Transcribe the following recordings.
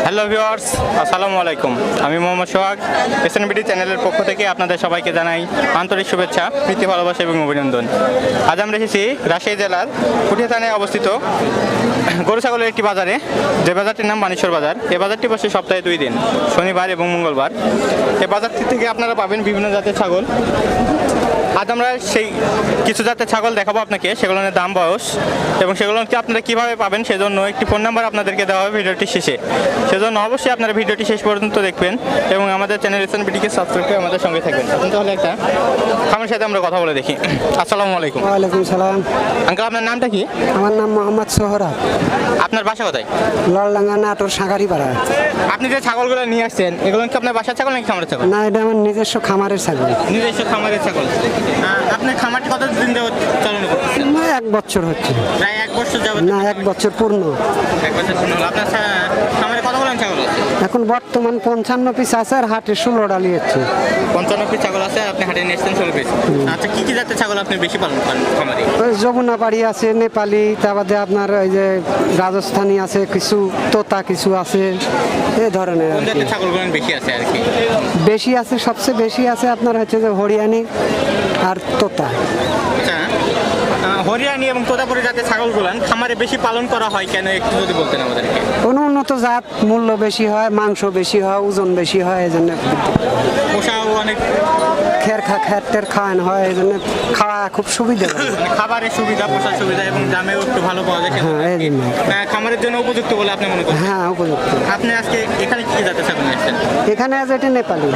Hello viewers, আসসালামু আলাইকুম। আমি মোহাম্মদ সোহাগ, এসএনবিডি চ্যানেলের পক্ষ থেকে আপনাদের সবাইকে জানাই আন্তরিক শুভেচ্ছা, প্রীতি, ভালোবাসা এবং অভিনন্দন। আজ আমরা এসেছি রাজশাহী জেলার পুঠিয়া থানায় অবস্থিত গরু ছাগলের একটি বাজারে, যে বাজারটির নাম বানেশ্বর বাজার। এই বাজারটি বসে সপ্তাহে 2 দিন, শনিবার এবং মঙ্গলবার। এই বাজারটি থেকে আপনারা পাবেন বিভিন্ন জাতের ছাগল। আজ আমরা সেই কিছু জাতের ছাগল দেখাবো আপনাকে, সেগুলোর দাম, বয়স এবং সেগুলোকে আপনারা কীভাবে পাবেন সেজন্য একটি ফোন নাম্বার আপনাদেরকে দেওয়া হবে ভিডিওটি শেষে। সেজন্য অবশ্যই আপনারা ভিডিওটি শেষ পর্যন্ত দেখবেন এবং আমাদের চ্যানেল এসএনবিডিকে সাবস্ক্রাইব করে আমাদের সঙ্গে থাকবেন। এখন তাহলে একটা খামারের সাথে আমরা কথা বলে দেখি। আসসালামু আলাইকুম। ওয়ালাইকুম সালাম। আঙ্কেল, আপনার নামটা কি? আমার নাম মোহাম্মদ সোহরাব। আপনার বাসা কোথায়? লালডাঙ্গা, নাটোর, সাগারিপাড়া। আপনি যে ছাগলগুলো নিয়ে আসছেন, এগুলো কি আপনার বাসার ছাগল নাকি খামারের ছাগল? না, এটা আমার নিজস্ব খামারের ছাগল। নিজস্ব খামারের ছাগল। আপনার খামারটি কতদিন যাবত চালন করতেছেন? 1 বছর হচ্ছে। প্রায় 1 বছর যাবত? না, 1 বছর পূর্ণ। 1 বছর পূর্ণ হলো। আপনার খামারে কতগুলো ছাগল আছে? এখন বর্তমান 55 পিস আছে আর হাটে 16 ডালি হচ্ছে। 55 পিস ছাগল আছে, আপনি হাটে নিয়ে এসছেন 16 পিস। আচ্ছা, কি কি জাতের ছাগল আপনি বেশি পালন করেন খামারে? ওই যমুনাপাড়ি আছে, নেপালি, তারপরে আপনার ওই যে রাজস্থানী আছে, কিছু তোতা কিছু আছে, এই ধরনের কোন আর কি। জাতের ছাগলগুলো বেশি আছে আর কি? বেশি আছে, সবচেয়ে বেশি আছে আপনার হচ্ছে যে হরিয়ানি আর তোতা। আচ্ছা, হরিয়ানি এবং তোতাপুরি জাতের ছাগলগুলো খামারে বেশি পালন করা হয় কেন, একটু যদি বলতেন আমাদেরকে। কোনো উন্নত জাত, মূল্য বেশি হয়, মাংস বেশি হয়, ওজন বেশি হয়, এই জন্য পোষাও অনেক, খের খাওয়ানো হয়, এই জন্য খাওয়া খুব সুবিধা হয়। খাবারের সুবিধা, পোষার সুবিধা এবং দামেও একটু ভালো পাওয়া যায়। হ্যাঁ, এই জন্য খামারের জন্য উপযুক্ত বলে আপনি মনে করেন? হ্যাঁ, উপযুক্ত। আপনি আজকে এখানে কি জাতের ছাগল নিয়ে আসছেন? এখানে আছে এটা নেপালি।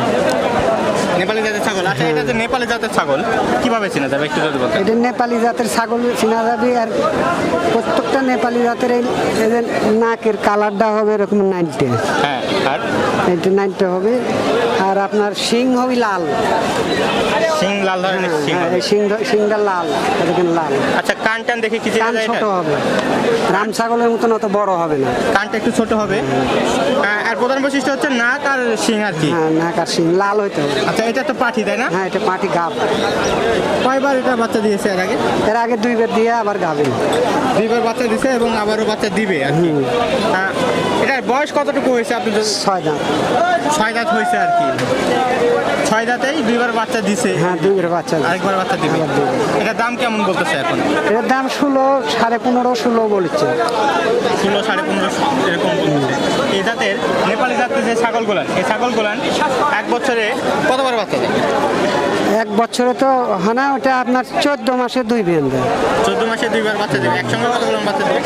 নেপালি জাতের ছাগল। আচ্ছা, এটা যে নেপালি জাতের ছাগল কিভাবে চেনা যাবে একটু যদি বলতেন? এটা নেপালি জাতের ছাগল চেনা যাবে। আর প্রত্যেকটা নেপালি জাতের এই যে নাকের কালারটা হবে এরকম 9টে। হ্যাঁ, আর এটা 9টে হবে। আর আপনার শিং হবে লাল। সিং লাল ধরনের সিং হ্যাঁ, হবে। এই শিংটা লাল, এরকম লাল। আচ্ছা, কান টান দেখে কি চেনা কান যায় ছোট এটা? হবে, রাম ছাগলের মতন অত বড় হবে না। কানটা একটু ছোট হবে। আর প্রধান বৈশিষ্ট্য হচ্ছে নাক আর শিং আর কি। হ্যাঁ, নাক আর শিং লাল হইতে হবে। আচ্ছা, এটা তো পাঠি, তাই না? হ্যাঁ, এটা পাটি গাব। কয়বার এটা বাচ্চা দিয়েছে এর আগে? এর আগে 2 বার দিয়ে আবার গাবেন। 2বার বাচ্চা দিছে এবং আবারও বাচ্চা দিবে আর কি। এটার বয়স কতটুকু হয়েছে আপনি? 6 দাঁত। 6 দাঁত হয়েছে আর কি। 6 দাঁতেই 2বার বাচ্চা দিছে। হ্যাঁ, 2 বার বাচ্চা। আরেকবার বাচ্চা দিবে। আবার দিবে। এটার দাম কেমন বলতেছে এখন? এর দাম 16, 15.5, 16 বলছে। 16, 15.5 এরকম বলতেছে। এই জাতের নেপালি জাতের যে ছাগলগুলান, এই ছাগলগুলান 1 বছরে কতবার বাচ্চা দেয়? 1 বছরে তো হয় না, ওটা আপনার 14 মাসে 2 বিয়ান দেয়। 14 মাসে 2বার বাচ্চা দেবে। একসঙ্গে কতগুলো বাচ্চা দেবে?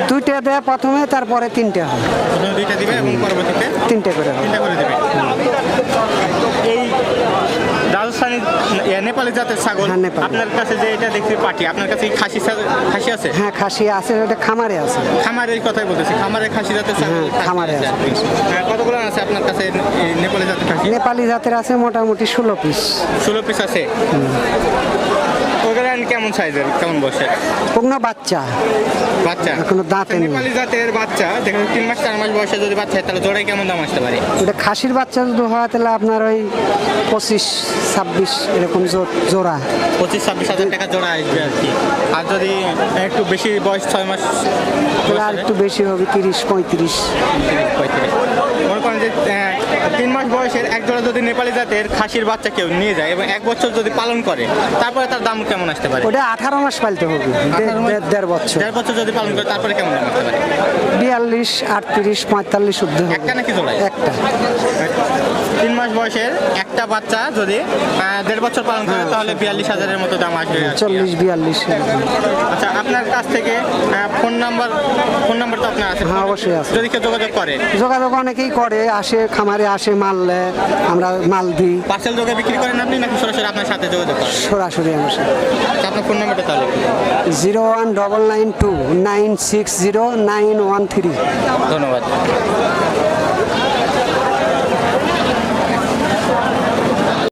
2টে দেয় প্রথমে, তারপরে 3টে হয়। প্রথমে 2টা দিবে এবং পরবর্তীতে 3টে করে হয়। 3টা করে দেবে। এই রাজস্থানী নেপালি জাতের ছাগল, হ্যাঁ, নেপালি। আপনার কাছে যে এটা দেখতে পাটি, আপনার কাছে কি খাসি আছে? হ্যাঁ, খাসি আছে, ওটা খামারে আছে। খামারের কথাই বলতেছি, খামারের খাসি জাতের ছাগল। হ্যাঁ, খামারে আছে। কতগুলো আছে আপনার কাছে এই নেপালি জাতের খাসি? নেপালি জাতের আছে মোটামুটি 16 পিস। 16 পিস আছে। ওগুলো কেমন সাইজের, কেমন বসে? কোনো বাচ্চা বাচ্চা এখনো দাঁতে নেই। নেপালি জাতের বাচ্চা দেখেন 3 মাস 4 মাস বয়সে যদি বাচ্চা হয় তাহলে জোড়ায় কেমন দাম আসতে পারে? ওটা খাসির বাচ্চা যদি হয় তাহলে আপনার ওই 25-26 এরকম জোড়া। 25-26 হাজার টাকা জোড়া আসবে আর কি। আর যদি একটু বেশি বয়স 6 মাস তাহলে আর একটু বেশি হবে, 30-35। মনে করেন যে 3 মাস বয়সের এক জোড়া যদি নেপালি জাতের খাসির বাচ্চা কেউ নিয়ে যায় এবং 1 বছর যদি পালন করে, তারপরে তার দাম কেমন আসতে পারে? ওটা 18 মাস পালতে হবে। 1.5 বছর। 1.5 বছর যদি পালন করে তারপরে কেমন দাম আসতে পারে? 42, 38, 45 শুদ্ধ হবে। একটা নাকি জোড়ায়? একটা। 3 মাস বয়সের একটা বাচ্চা যদি 1.5 বছর পালন করে তাহলে 42,000-এর মতো দাম আসবে আর কি। 40-42। আচ্ছা, আপনার কাছ থেকে ফোন নাম্বার তো আপনার আছে? হ্যাঁ, অবশ্যই আছে। যদি কেউ যোগাযোগ করে? যোগাযোগ অনেকেই করে, আসে খামারে, আসে মাল নেয়, আমরা মাল দিই। পার্সেল যোগে বিক্রি করেন আপনি নাকি সরাসরি আপনার সাথে যোগাযোগ করেন? সরাসরি আমার সাথে। আচ্ছা, আপনার ফোন নাম্বারটা তাহলে? 01992 960 913। ধন্যবাদ।